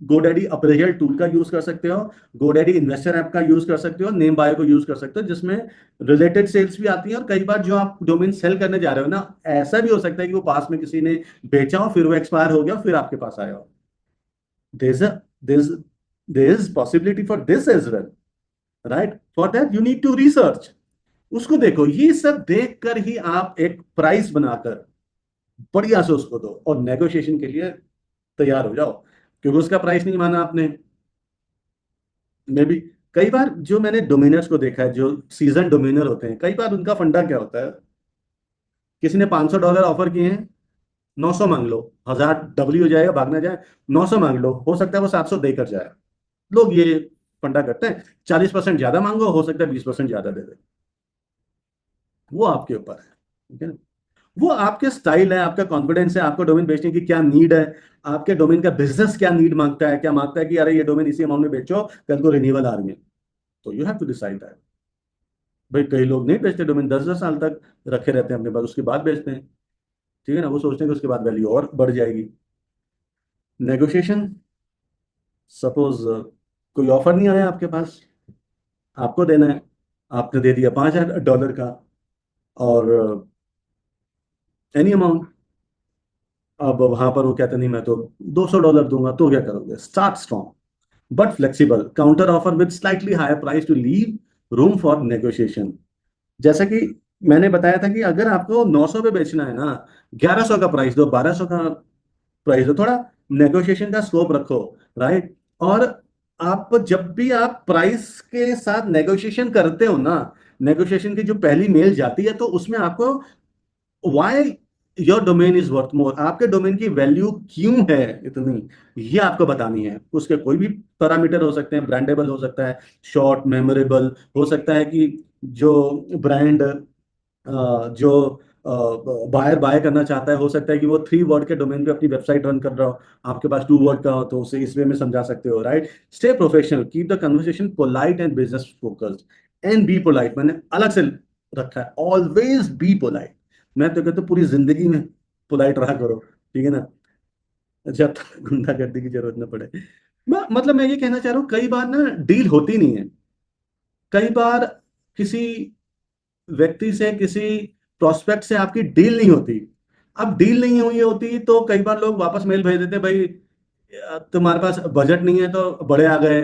गोडैडी अप्रेजल टूल का यूज कर सकते हो, गोडैडी इन्वेस्टर ऐप का यूज कर सकते हो, नेम बायो को यूज कर सकते हो, जिसमें रिलेटेड सेल्स भी आती है। और कई बार जो आप डोमेन सेल करने जा रहे हो ना, ऐसा भी हो सकता है कि वो पास में किसी ने बेचा हो, फिर वो एक्सपायर हो गया, फिर आपके पास आया हो। there's a there's there's possibility for this as well, right? For that you need to research, उसको देखो, ये सब देख कर ही आप एक प्राइस बनाकर बढ़िया से उसको दो, और नेगोशिएशन के लिए तैयार हो जाओ। क्योंकि उसका प्राइस नहीं माना आपने, मे बी कई बार जो मैंने डोमिनर्स को देखा है, जो सीजन डोमिनर होते हैं, कई बार उनका फंडा क्या होता है, किसी ने $500 ऑफर किए हैं, 900 मांग लो, 1000 डब्ल्यू हो जाएगा, भागना जाए, 900 मांग लो, हो सकता है वो 700 देकर जाए। लोग ये फंडा करते हैं, 40% ज्यादा मांगो, हो सकता है 20% ज्यादा दे दे। वो आपके ऊपर है, ठीक है ना। वो आपके स्टाइल है, आपका कॉन्फिडेंस है, आपको डोमेन बेचने की क्या नीड है, आपके डोमेन का बिजनेस क्या नीड मांगता है, क्या मांगता है कि अरे ये डोमेन इसी अमाउंट में बेचो, कल को रिन्यूअल आ रही है। तो you have to decide that. भाई कई लोग नहीं बेचते डोमेन, 10-10 साल तक रखे रहते हैं अपने पास, उसके बाद बेचते हैं। ठीक है ना, वो सोचते हैं कि उसके बाद वैल्यू और बढ़ जाएगी। नेगोशिएशन, सपोज कोई ऑफर नहीं आया आपके पास, आपको देना है, आपने दे दिया $5000 का, और एनी अमाउंट। अब वहां पर वो कहते नहीं मैं तो $200 दूंगा, तो क्या करोगे? Start strong but flexible, counter offer with slightly higher price to leave room for negotiation. जैसा कि मैंने बताया था कि अगर आपको 900 पे बेचना है ना, 1100 का प्राइस दो, 1200 का प्राइस दो, थोड़ा नेगोशिएशन का स्कोप रखो, राइट। और आप जब भी आप प्राइस के साथ नेगोशिएशन करते हो ना, नेगोशिएशन की जो पहली मेल जाती है, तो उसमें आपको why your domain is worth more, आपके डोमेन की वैल्यू क्यों है इतनी, ये आपको बतानी है। उसके कोई भी पैरामीटर हो सकते हैं, ब्रांडेबल हो सकता है, शॉर्ट मेमोरेबल हो सकता है, कि जो ब्रांड जो बायर बाय करना चाहता है, हो सकता है कि वो 3 वर्ड के डोमेन पे अपनी वेबसाइट रन कर रहा हो, आपके पास 2 वर्ड का हो, तो उसे इस वे में समझा सकते हो, right. Stay professional, keep the conversation polite and business focused and be polite, मैंने अलग से रखा है, ऑलवेज बी पोलाइट। मैं तो कहता हूँ पूरी जिंदगी में पोलाइट रहा करो, ठीक है ना, जब तक गुंडागर्दी की जरूरत ना पड़े। मतलब मैं ये कहना चाह रहा हूँ, कई बार ना डील होती नहीं है, कई बार किसी व्यक्ति से, किसी प्रोस्पेक्ट से आपकी डील नहीं होती। अब डील नहीं हुई होती तो कई बार लोग वापस मेल भेज देते, भाई तुम्हारे पास बजट नहीं है तो बड़े आ गए,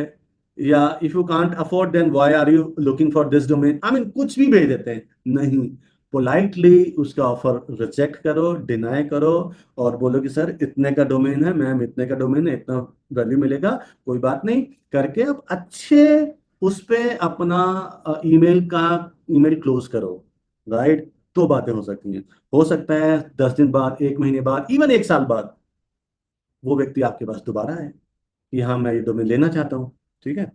या if you can't afford then why are you looking for this domain, I mean कुछ भी भेज देते हैं। नहीं, पोलाइटली उसका ऑफर रिजेक्ट करो, डिनाई करो, और बोलो कि सर इतने का डोमेन है, मैम इतने का डोमेन है, इतना वैल्यू मिलेगा, कोई बात नहीं, करके आप अच्छे उस पे अपना ईमेल क्लोज करो, राइट। तो बातें हो सकती हैं। हो सकता है 10 दिन बाद, 1 महीने बाद, इवन 1 साल बाद वो व्यक्ति आपके पास दोबारा आए कि हाँ मैं ये डोमेन लेना चाहता हूँ, ठीक है।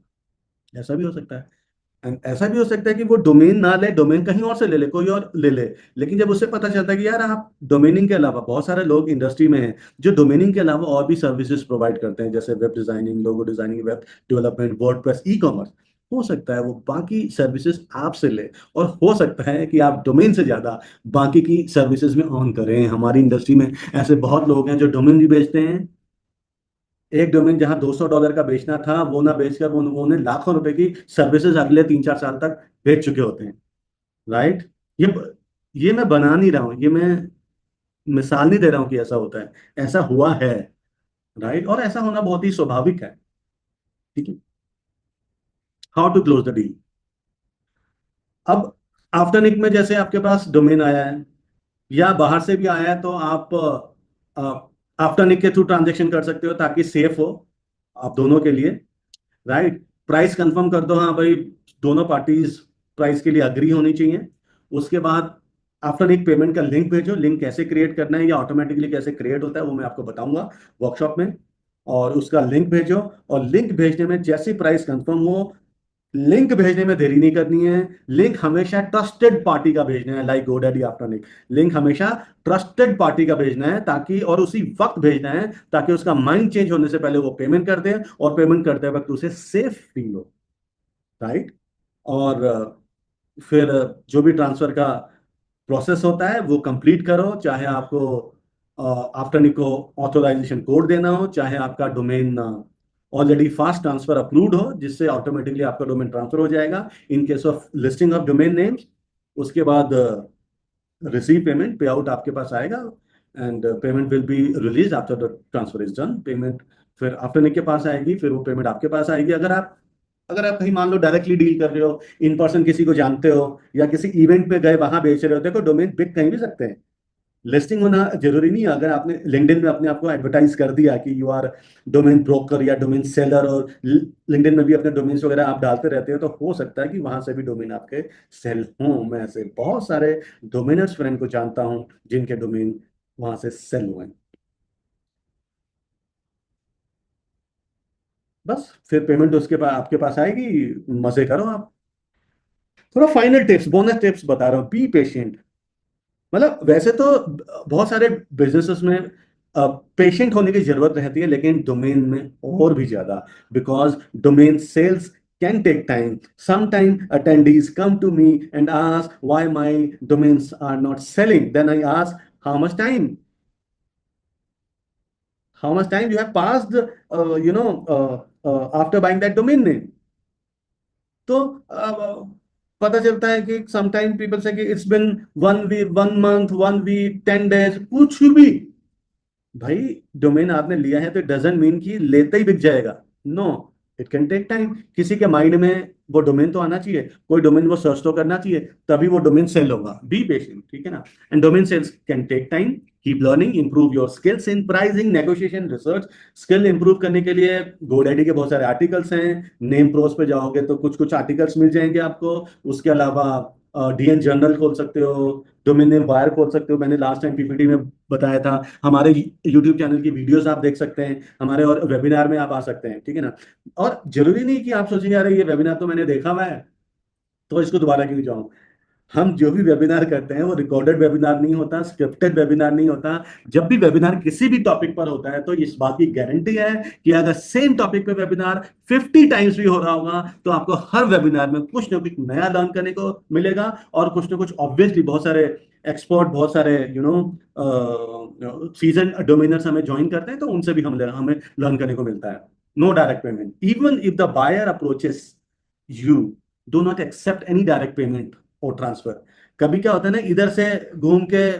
ऐसा भी हो सकता है। एंड ऐसा भी हो सकता है कि वो डोमेन ना ले, डोमेन कहीं और से ले ले, कोई और ले ले, लेकिन जब उसे पता चलता है कि यार आप डोमेनिंग के अलावा, बहुत सारे लोग इंडस्ट्री में हैं जो डोमेनिंग के अलावा और भी सर्विसेज प्रोवाइड करते हैं, जैसे web designing, logo designing, web development, WordPress, e commerce, हो सकता है वो बाकी सर्विसेज आपसे ले, और हो सकता है कि आप डोमेन से ज्यादा बाकी की सर्विसेज में ऑन करें। हमारी इंडस्ट्री में ऐसे बहुत लोग हैं जो डोमेन भी बेचते हैं, एक डोमेन जहां $200 का बेचना था, वो ना बेचकर उन्होंने लाखों रुपए की सर्विसेज अगले 3-4 साल तक बेच चुके होते हैं, राइट। ये ये मैं बना नहीं रहा हूँ, ये मैं मिसाल नहीं दे रहा हूँ कि ऐसा होता है, ऐसा हुआ है, राइट। और ऐसा होना बहुत ही स्वाभाविक है, ठीक है। How to close the deal. अब आफ्टरनिक में जैसे आपके पास डोमेन आया है, या बाहर से भी आया है, तो आप आफ्टरनिक के थ्रू ट्रांजेक्शन कर सकते हो, ताकि सेफ हो आप दोनों के लिए, राइट। प्राइस कंफर्म कर दो, हाँ भाई दोनों पार्टीज प्राइस के लिए अग्री होनी चाहिए। उसके बाद आफ्टर एक पेमेंट का लिंक भेजो, लिंक कैसे क्रिएट करना है या ऑटोमेटिकली कैसे क्रिएट होता है वो मैं आपको बताऊंगा वर्कशॉप में। और उसका लिंक भेजो, और लिंक भेजने में जैसी प्राइस कंफर्म हो, लिंक भेजने में देरी नहीं करनी है। लिंक हमेशा ट्रस्टेड पार्टी का भेजना है, लाइक गोडैडी आफ्टरनिक। लिंक हमेशा ट्रस्टेड पार्टी का भेजना है, ताकि और उसी वक्त भेजना है, ताकि उसका माइंड चेंज होने से पहले वो पेमेंट कर दे, और पेमेंट करते वक्त उसे सेफ फील हो, राइट। और फिर जो भी ट्रांसफर का प्रोसेस होता है वो कंप्लीट करो, चाहे आपको आफ्टरनिक को ऑथोराइजेशन कोड देना हो, चाहे आपका domain already fast transfer approved हो, जिससे ऑटोमेटिकली आपका डोमेन ट्रांसफर हो जाएगा in case of listing of domain names. उसके बाद रिसीव पेमेंट, पे आउट आपके पास आएगा, and payment will be release after the transfer is done. Payment फिर आफ्टरनिक के पास आएगी, फिर वो पेमेंट आपके पास आएगी। अगर आप कहीं मान लो डायरेक्टली डील कर रहे हो, इन पर्सन किसी को जानते हो, या किसी इवेंट पे गए वहां बेच रहे हो, देखो डोमेन बिक कहीं भी सकते हैं, लिस्टिंग होना जरूरी नहीं है। अगर आपने लिंक्डइन में अपने आप को एडवर्टाइज कर दिया कि यू आर डोमेन ब्रोकर या डोमेन सेलर, और लिंक्डइन में भी अपने डोमेन्स वगैरह आप डालते रहते हो, तो हो सकता है कि वहां से भी डोमेन आपके सेल हों। मैं ऐसे बहुत सारे डोमेनर्स फ्रेंड को जानता हूं जिनके डोमेन वहां से सेल हुए हैं। बस फिर पेमेंट उसके पास आपके पास आएगी, मजे करो आप। थोड़ा फाइनल टिप्स, बोनस टिप्स बता रहा हूँ, बी पेशेंट। मतलब वैसे तो बहुत सारे बिजनेसेस में पेशेंट होने की जरूरत रहती है, लेकिन डोमेन में और भी ज्यादा। Because domain sales can take time. Sometime attendees come to me and ask why my domains are not selling. Then I ask, how much time? How much time you have passed, after buying that domain name? तो पता चलता है कि sometime people say कि it's been 1 week, 1 month, 1 week, 10 days, कुछ भी। भाई domain आपने लिया है तो डजंट मीन कि लेते ही बिक जाएगा। No, it can take time. किसी के माइंड में वो डोमेन तो आना चाहिए, कोई डोमेन वो सर्च तो करना चाहिए, तभी वो डोमेन सेल होगा। बी पेशेंट, ठीक है ना। And domain sales can take time. Keep learning, improve your skills in pricing, negotiation, research. Skill improve करने के लिए गोडैडी के बहुत सारे आर्टिकल्स हैं। नेम प्रोस पे जाओगे तो कुछ कुछ आर्टिकल्स मिल जाएंगे आपको। उसके अलावा डीएन जर्नल खोल सकते हो, डोमेन नेम वायर खोल सकते हो। मैंने लास्ट टाइम पीपीटी में बताया था। हमारे यूट्यूब चैनल की वीडियोस आप देख सकते हैं, हमारे और वेबिनार में आप आ सकते हैं, ठीक है ना। और जरूरी नहीं कि आप सोचेंगे अरे ये वेबिनार तो मैंने देखा हुआ है, तो इसको दोबारा क्यों जाऊं। हम जो भी वेबिनार करते हैं वो रिकॉर्डेड वेबिनार नहीं होता, स्क्रिप्टेड वेबिनार नहीं होता। जब भी वेबिनार किसी भी टॉपिक पर होता है तो इस बात की गारंटी है कि अगर सेम टॉपिक पे वेबिनार 50 टाइम्स भी हो रहा होगा तो आपको हर वेबिनार में कुछ ना कुछ नया लर्न करने को मिलेगा। और कुछ ना कुछ ऑब्वियसली बहुत सारे एक्सपर्ट, बहुत सारे सीजन डोमिनर्स हमें ज्वाइन करते हैं, तो उनसे भी हमें लर्न करने को मिलता है। No direct payment, even if the buyer approaches you, do not accept any direct payment और ट्रांसफर। कभी क्या होता है ना, इधर से घूम के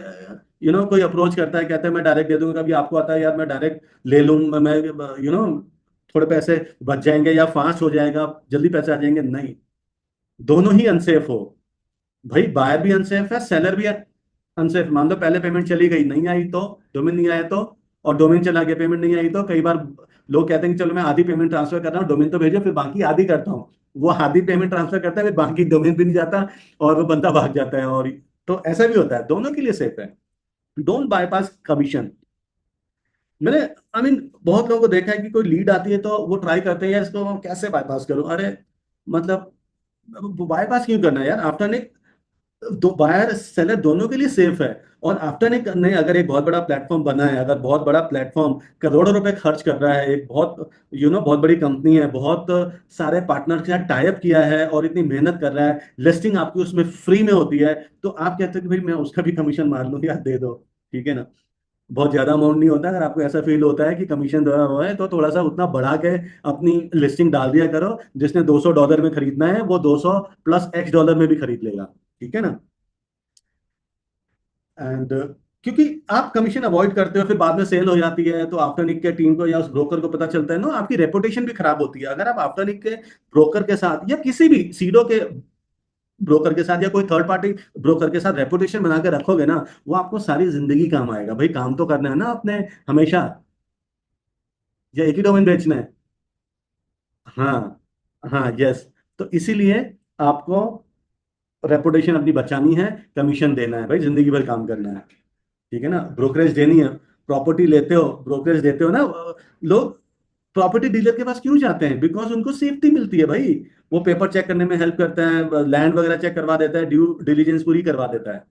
कोई अप्रोच करता है, कहता है मैं डायरेक्ट दे दूंगा। कभी आपको आता है यार मैं डायरेक्ट ले लूँ, मैं थोड़े पैसे बच जाएंगे या फास्ट हो जाएगा, जल्दी पैसे आ जाएंगे। नहीं, दोनों ही अनसेफ हो। भाई बायर भी अनसेफ है, सेलर भी अनसेफ। मान लो पहले पेमेंट चली गई, नहीं आई तो, डोमेन नहीं आया तो, और डोमेन चला गया, पेमेंट नहीं आई तो, कई बार लोग कहते हैं कि चलो मैं आधी पेमेंट ट्रांसफर कर रहा हूँ, डोमेन तो भेजो, फिर बाकी आधी करता हूँ। वो आधी पेमेंट ट्रांसफर करता है, फिर बाकी डोमेन भी नहीं जाता, और वो बंदा भाग जाता है। और तो ऐसा भी होता है, दोनों के लिए सेफ है। Don't bypass commission. मैंने आई मीन बहुत लोगों को देखा है कि कोई लीड आती है तो वो ट्राई करते हैं यार इसको कैसे बाईपास करूं। अरे मतलब बाईपास क्यों करना है यार। आफ्टर ने दो बायर सेलर दोनों के लिए सेफ है। और आफ्टर ने अगर एक बहुत बड़ा प्लेटफॉर्म बना है, अगर बहुत बड़ा प्लेटफॉर्म करोड़ों रुपए खर्च कर रहा है, एक बहुत बहुत बड़ी कंपनी है, बहुत सारे पार्टनर के साथ टाइप किया है और इतनी मेहनत कर रहा है, लिस्टिंग आपकी उसमें फ्री में होती है, तो आप कहते हो कि भाई मैं उसका भी कमीशन मार लूं यार, दे दो, ठीक है ना। बहुत ज्यादा अमाउंट नहीं होता। अगर आपको ऐसा फील होता है कि कमीशन दे रहा हुआ है, तो थोड़ा सा उतना बढ़ा के अपनी लिस्टिंग डाल दिया करो। जिसने $200 में खरीदना है वो 200 प्लस $X में भी खरीद लेगा, ठीक है ना। एंड क्योंकि आप कमीशन अवॉइड करते हो, फिर बाद में सेल हो जाती है, तो आफ्टरनिक के टीम को या उस ब्रोकर को पता चलता है ना, आपकी रेपुटेशन भी खराब होती है। अगर आप आफ्टरनिक के ब्रोकर के साथ या किसी भी सीडो के ब्रोकर के साथ या कोई थर्ड पार्टी ब्रोकर के साथ रेपुटेशन बना के रखोगे ना, वो आपको सारी जिंदगी काम आएगा। भाई काम तो करना है ना आपने हमेशा, या एक ही डोमेन बेचना है। हाँ, हाँ, यस। तो इसीलिए आपको रेपुटेशन अपनी बचानी है, कमीशन देना है, भाई जिंदगी भर काम करना है, ठीक है ना। ब्रोकरेज देनी है, प्रॉपर्टी लेते हो, ब्रोकरेज देते हो ना, लोग प्रॉपर्टी डीलर के पास क्यों जाते हैं? बिकॉज उनको सेफ्टी मिलती है भाई। वो पेपर चेक करने में हेल्प करता है, लैंड वगैरह चेक करवा देता है, ड्यू डिलीजेंस पूरी करवा देता है।